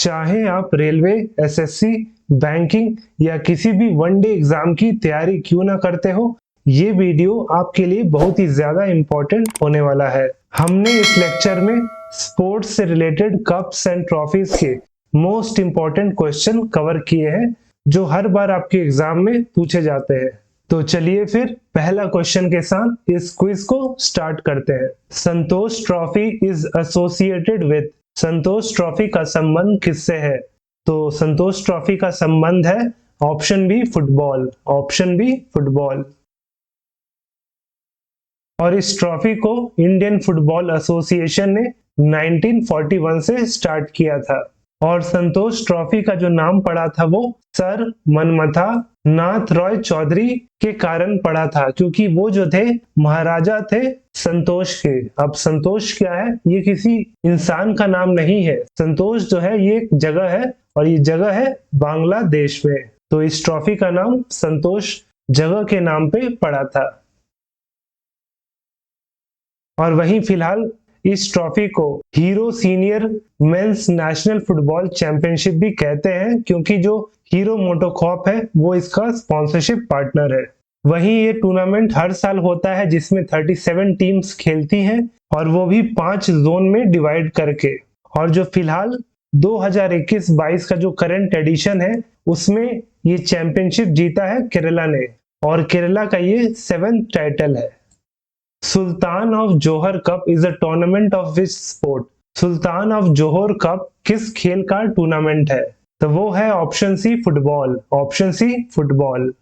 चाहे आप railway, SSC, banking या किसी भी वनडे एग्जाम की तैयारी क्यों ना करते हो, ये वीडियो आपके लिए बहुत ही ज्यादा इम्पोर्टेंट होने वाला है। हमने इस लेक्चर में स्पोर्ट्स से रिलेटेड कप्स एंड ट्रॉफीज के मोस्ट इम्पोर्टेंट क्वेश्चन कवर किए हैं जो हर बार आपके एग्जाम में पूछे जाते हैं। तो चलिए फिर पहला क्वेश्चन के साथ इस क्विज को स्टार्ट करते हैं। Santosh trophy is associated with, Santosh trophy का संबंध किससे है? तो संतोष ट्रॉफी का संबंध है option B football, option B football. और इस ट्रॉफी को इंडियन फुटबॉल एसोसिएशन ने 1941 से स्टार्ट किया था। और संतोष ट्रॉफी का जो नाम पड़ा था वो सर मनमथा नाथ रॉय चौधरी के कारण पड़ा था, क्योंकि वो जो थे महाराजा थे संतोष के। अब संतोष क्या है? ये किसी इंसान का नाम नहीं है। संतोष जो है ये एक जगह है और ये जगह है बांग्लादेश में। तो इस ट्रॉफी का नाम संतोष जगह के नाम पे पड़ा था। और वहीं फिलहाल इस ट्रॉफी को hero senior mains national football championship भी कहते हैं, क्योंकि जो हीरो मोटोकॉर्प है वो इसका स्पॉन्सरशिप पार्टनर है। वहीं ये टूर्नामेंट हर साल होता है जिसमें 37 टीम्स खेलती हैं और वो भी 5 जोन में डिवाइड करके। और जो फिलहाल 2021-22 का जो करंट एडिशन है उसमें ये चैंपियनशिप जीता है केरला ने, और केरला का ये 7th टाइटल है। Sultan of Johor cup is a tournament of which sport? Sultan of Johor cup किस खेल का टूर्नामेंट है? तो वो है option C football, option C football.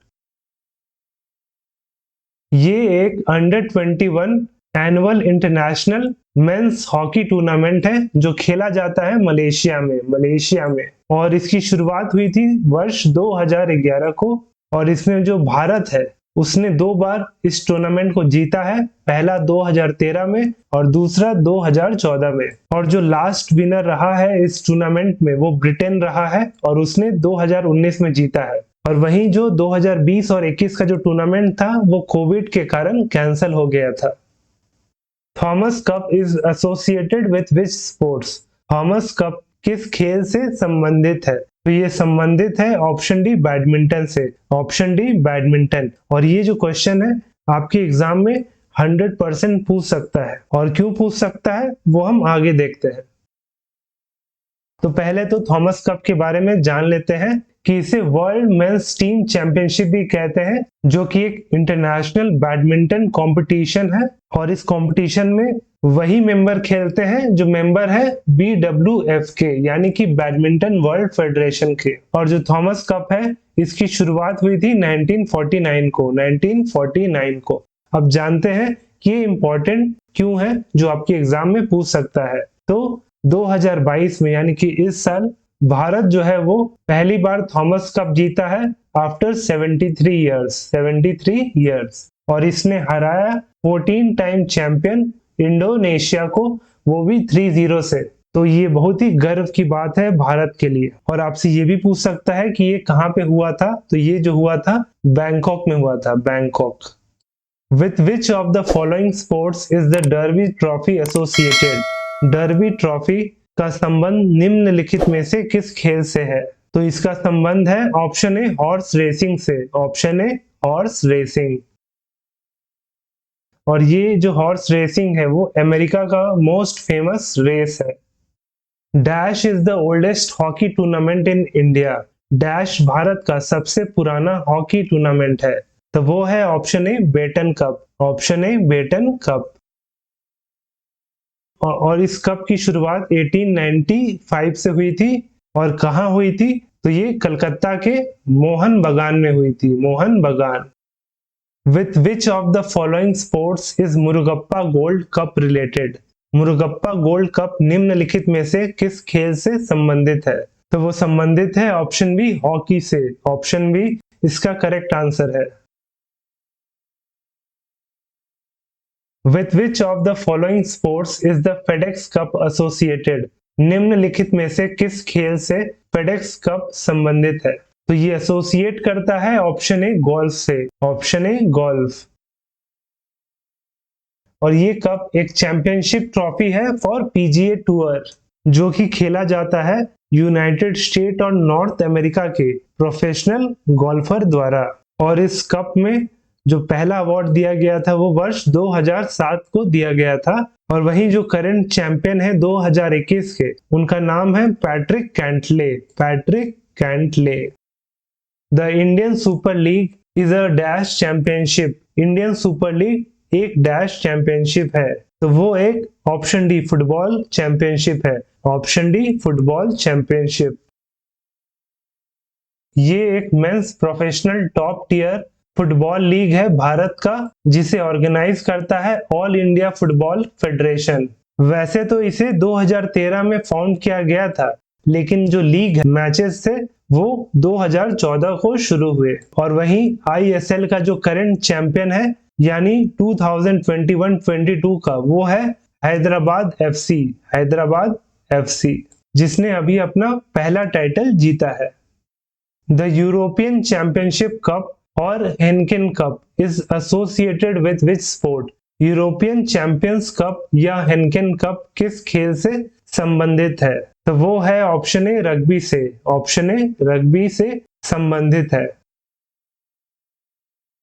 ये एक under 21 annual international men's hockey tournament है जो खेला जाता है मलेशिया में, मलेशिया में। और इसकी शुरुआत हुई थी वर्ष 2011 को। और इसमें जो भारत है उसने 2 बार इस टूर्नामेंट को जीता है, पहला 2013 में और दूसरा 2014 में। और जो लास्ट विनर रहा है इस टूर्नामेंट में वो ब्रिटेन रहा है और उसने 2019 में जीता है। और वहीं जो 2020 और 21 का जो टूर्नामेंट था वो कोविड के कारण कैंसिल हो गया था। Thomas cup is associated with which sports? Thomas cup किस खेल से संबंधित है? तो ये संबंधित है ऑप्शन डी बैडमिंटन से, ऑप्शन डी बैडमिंटन। और ये जो क्वेश्चन है आपके एग्जाम में 100% पूछ सकता है। और क्यों पूछ सकता है वो हम आगे देखते हैं। तो पहले तो थॉमस कप के बारे में जान लेते हैं कि इसे वर्ल्ड मेंस टीम चैंपियनशिप भी कहते हैं, जो कि एक इंटरनेशनल बैडमिंटन कंपटीशन है। और इस कंपटीशन में वही मेंबर खेलते हैं जो मेंबर है BWF के, यानी कि बैडमिंटन वर्ल्ड फेडरेशन के। और जो थॉमस कप है इसकी शुरुआत हुई थी 1949 को, 1949 को। अब जानते हैं कि ये इंपॉर्टेंट क्यों है, जो आपके एग्जाम में पूछ सकता है। तो 2022 में यानी कि इस साल भारत जो है वो पहली बार थॉमस कप जीता है आफ्टर 73 इयर्स, 73 इयर्स। और इसने हराया 14 टाइम चैंपियन इंडोनेशिया को, वो भी 3-0 से। तो ये बहुत ही गर्व की बात है भारत के लिए। और आपसे ये भी पूछ सकता है कि ये कहाँ पे हुआ था? तो ये जो हुआ था बैंकॉक में हुआ था, Bangkok. With which of the following sports is the Derby Trophy associated? Derby trophy का संबंध निम्नलिखित में से किस खेल से है? तो इसका संबंध है ऑप्शन ए हॉर्स रेसिंग से, ऑप्शन ए हॉर्स रेसिंग। और ये जो हॉर्स रेसिंग है वो अमेरिका का मोस्ट फेमस रेस है। Dash is the oldest hockey tournament in India? Dash भारत का सबसे पुराना हॉकी टूर्नामेंट है। तो वो है option A Beighton cup, option A Beighton cup. और इस कप की शुरुआत 1895 से हुई थी। और कहाँ हुई थी? तो ये कलकत्ता के मोहन बगान में हुई थी, मोहन बगान। With which of the following sports is Murugappa gold cup related? Murugappa gold cup निम्नलिखित में से किस खेल से संबंधित है? तो वो संबंधित है ऑप्शन बी हॉकी से, ऑप्शन बी इसका करेक्ट आंसर है। With which of the following sports is the FedEx Cup associated? निम्नलिखित में से किस खेल से FedEx कप संबंधित है? तो ये एसोसिएट करता है ऑप्शन ए गोल्फ से, ऑप्शन ए गोल्फ। और ये कप एक चैंपियनशिप ट्रॉफी है फॉर PGA टूर, जो कि खेला जाता है यूनाइटेड स्टेट और नॉर्थ अमेरिका के प्रोफेशनल गोल्फर द्वारा। और इस कप में जो पहला अवार्ड दिया गया था वो वर्ष 2007 को दिया गया था। और वहीं जो करंट चैंपियन है 2021 के, उनका नाम है Patrick Cantlay. Patrick Cantlay. The Indian super league is a dash championship. Indian super league एक डैश चैंपियनशिप है, तो वो एक ऑप्शन डी फुटबॉल चैंपियनशिप है। Option D football championship. ये एक men's professional top tier football league है भारत का, जिसे ऑर्गेनाइज करता है ऑल इंडिया फुटबॉल फेडरेशन। वैसे तो इसे 2013 में फाउंड किया गया था, लेकिन जो लीग मैचेस थे वो 2014 को शुरू हुए। और वहीं ISL का जो करंट चैंपियन है यानी 2021-22 का, वो है हैदराबाद FC। हैदराबाद FC, जिसने अभी अपना पहला टाइटल जीता है। द यूरोपियन चैंपियनशिप कप और Heineken cup is associated with which sport. European champions cup या हेनकेन कप किस खेल से संबंधित है? तो वो है ऑप्शन ए रग्बी से। ऑप्शन ए रग्बी से संबंधित है।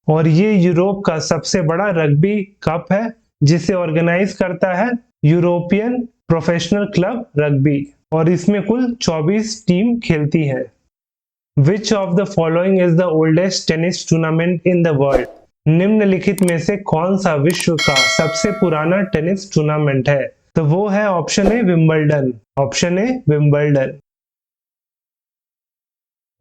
और ये यूरोप का सबसे बड़ा रग्बी कप है, जिसे ऑर्गेनाइज करता है यूरोपियन प्रोफेशनल क्लब रग्बी। और इसमें कुल 24 टीम खेलती है। Which of the following is the oldest tennis tournament in the world? निम्नलिखित में से कौन सा विश्व का सबसे पुराना टेनिस टूर्नामेंट है? तो वो है option A Wimbledon. Option A Wimbledon.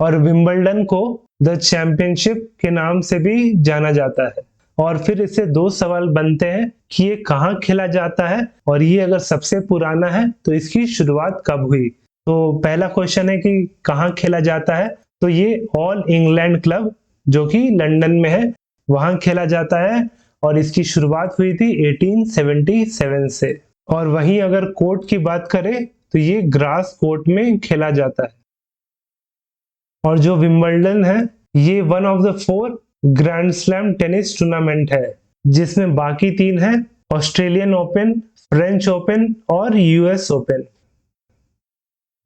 और विंबलडन को द चैंपियनशिप के नाम से भी जाना जाता है। और फिर इससे दो सवाल बनते हैं कि ये कहाँ खेला जाता है, और ये अगर सबसे पुराना है तो इसकी शुरुआत कब हुई। तो पहला क्वेश्चन है कि कहाँ खेला जाता है, तो ये ऑल इंग्लैंड क्लब जो कि लंदन में है, वहां खेला जाता है। और इसकी शुरुआत हुई थी 1877 से। और वहीं अगर कोर्ट की बात करें तो ये ग्रास कोर्ट में खेला जाता है। और जो विंबलडन है ये one of the 4 grand slam tennis tournament है, जिसमें बाकी 3 है ऑस्ट्रेलियन ओपन, फ्रेंच ओपन और US open.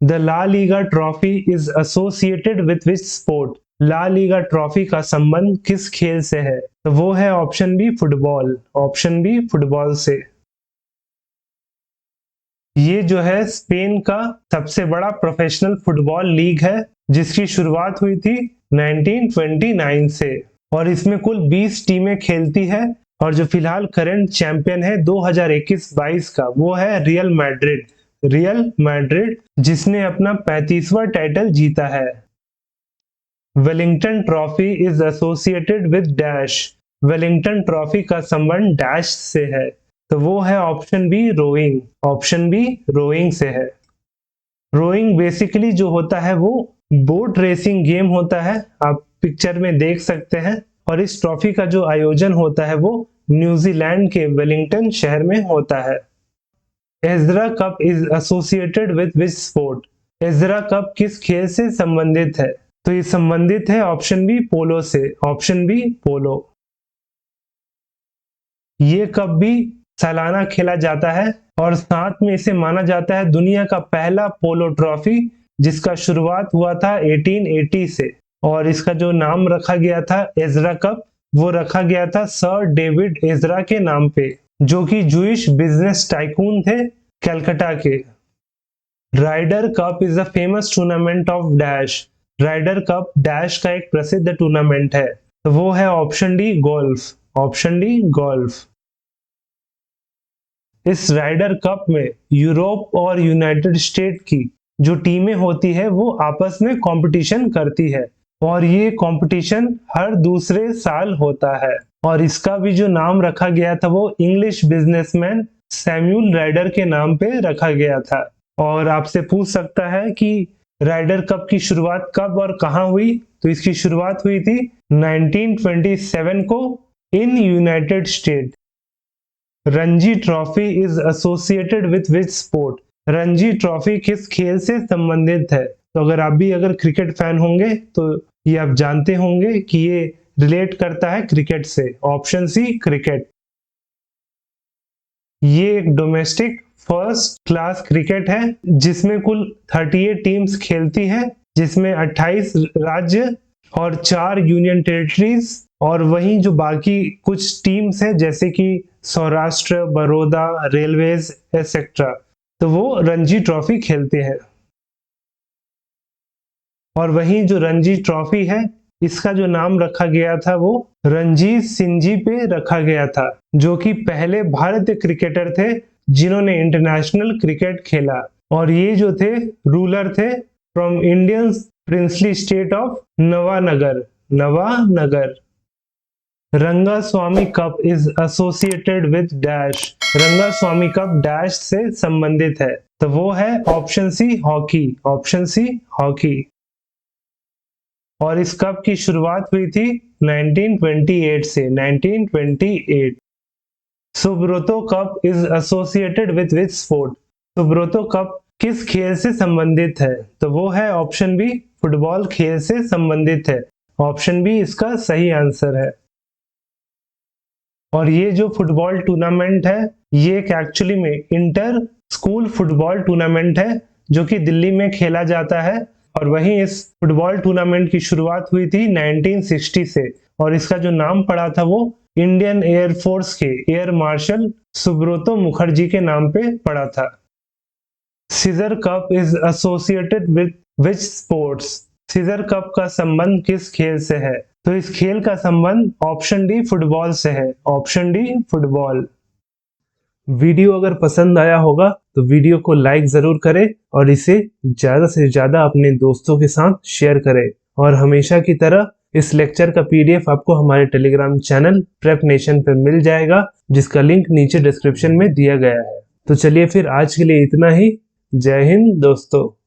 The La Liga trophy is associated with which sport. La Liga trophy का संबंध किस खेल से है? तो वो है option B football. Option B football से। ये जो है स्पेन का सबसे बड़ा प्रोफेशनल फुटबॉल लीग है, जिसकी शुरुआत हुई थी 1929 से। और इसमें कुल 20 टीमें खेलती है। और जो फिलहाल करंट चैंपियन है 2021-22 का, वो है रियल मैड्रिड। रियल मैड्रिड, जिसने अपना 35वां टाइटल जीता है। Wellington trophy is associated with dash. Wellington trophy का संबंध डैश से है, तो वो है option B rowing. Option B rowing से है। रोइंग बेसिकली जो होता है वो बोट रेसिंग गेम होता है, आप पिक्चर में देख सकते हैं। और इस ट्रॉफी का जो आयोजन होता है वो न्यूजीलैंड के वेलिंगटन शहर में होता है। Ezra cup is associated with which sport. Ezra cup किस खेल से संबंधित है? तो ये संबंधित है ऑप्शन बी पोलो से। ऑप्शन बी पोलो। ये कप भी सालाना खेला जाता है, और साथ में इसे माना जाता है दुनिया का पहला पोलो ट्रॉफी, जिसका शुरुआत हुआ था 1880 से। और इसका जो नाम रखा गया था एजरा कप, वो रखा गया था सर डेविड एजरा के नाम पे, जो कि जूइश बिजनेस टाइकून थे कलकत्ता के। Ryder cup is a famous tournament of dash. Ryder cup dash का एक प्रसिद्ध टूर्नामेंट है, तो वो है option D golf. Option D golf. इस राइडर कप में यूरोप और यूनाइटेड स्टेट की जो टीमें होती है वो आपस में कंपटीशन करती है, और ये कंपटीशन हर दूसरे साल होता है। और इसका भी जो नाम रखा गया था वो इंग्लिश बिजनेसमैन सैम्यूल राइडर के नाम पे रखा गया था। और आपसे पूछ सकता है कि राइडर कप की शुरुआत कब और कहां हुई, तो इसकी शुरुआत हुई थी 1927 को in United state. Ranji trophy is associated with which sport. Ranji trophy किस खेल से संबंधित है? तो अगर आप भी क्रिकेट फैन होंगे तो ये आप जानते होंगे कि ये रिलेट करता है क्रिकेट से। Option C cricket. ये एक डोमेस्टिक फर्स्ट क्लास क्रिकेट है जिसमें कुल 38 टीम्स खेलती हैं, जिसमें 28 राज्य और 4 यूनियन टेरिटरीज, और वहीं जो बाकी कुछ टीम्स हैं जैसे कि सौराष्ट्र, बड़ौदा, रेलवेज एक्सेट्रा, तो वो रणजी ट्रॉफी खेलते हैं। और वहीं जो रणजी ट्रॉफी है इसका जो नाम रखा गया था वो रणजीत सिंह जी पे रखा गया था, जो कि पहले भारतीय क्रिकेटर थे जिन्होंने इंटरनेशनल क्रिकेट खेला। और ये जो थे रूलर थे from Indian princely state of Nawanagar. Rangaswamy cup is associated with dash. Rangaswamy cup dash से संबंधित है, तो वो है option C hockey, option C hockey. और इस कप की शुरुआत हुई थी 1928 से, 1928। Subroto cup is associated with which sport. Subroto cup किस खेल से संबंधित है, तो वो है ऑप्शन बी फुटबॉल खेल से संबंधित है। ऑप्शन बी इसका सही आंसर है। और ये जो फुटबॉल टूर्नामेंट है ये एक एक्चुअली में इंटर स्कूल फुटबॉल टूर्नामेंट है जो कि दिल्ली में खेला जाता है। और वहीं इस फुटबॉल टूर्नामेंट की शुरुआत हुई थी 1960 से, और इसका जो नाम पड़ा था वो इंडियन एयरफोर्स के एयर मार्शल सुब्रतो मुखर्जी के नाम पे पड़ा था। Caesar cup is associated with which sports. Caesar cup का संबंध किस खेल से है, तो इस खेल का संबंध ऑप्शन डी फुटबॉल से है, ऑप्शन डी फुटबॉल। वीडियो अगर पसंद आया होगा तो वीडियो को लाइक जरूर करें और इसे ज्यादा से ज्यादा अपने दोस्तों के साथ शेयर करें। और हमेशा की तरह इस लेक्चर का पीडीएफ आपको हमारे टेलीग्राम चैनल प्रेप नेशन पर मिल जाएगा, जिसका लिंक नीचे डिस्क्रिप्शन में दिया गया है। तो चलिए फिर आज के लिए इतना ही। जय हिंद दोस्तों।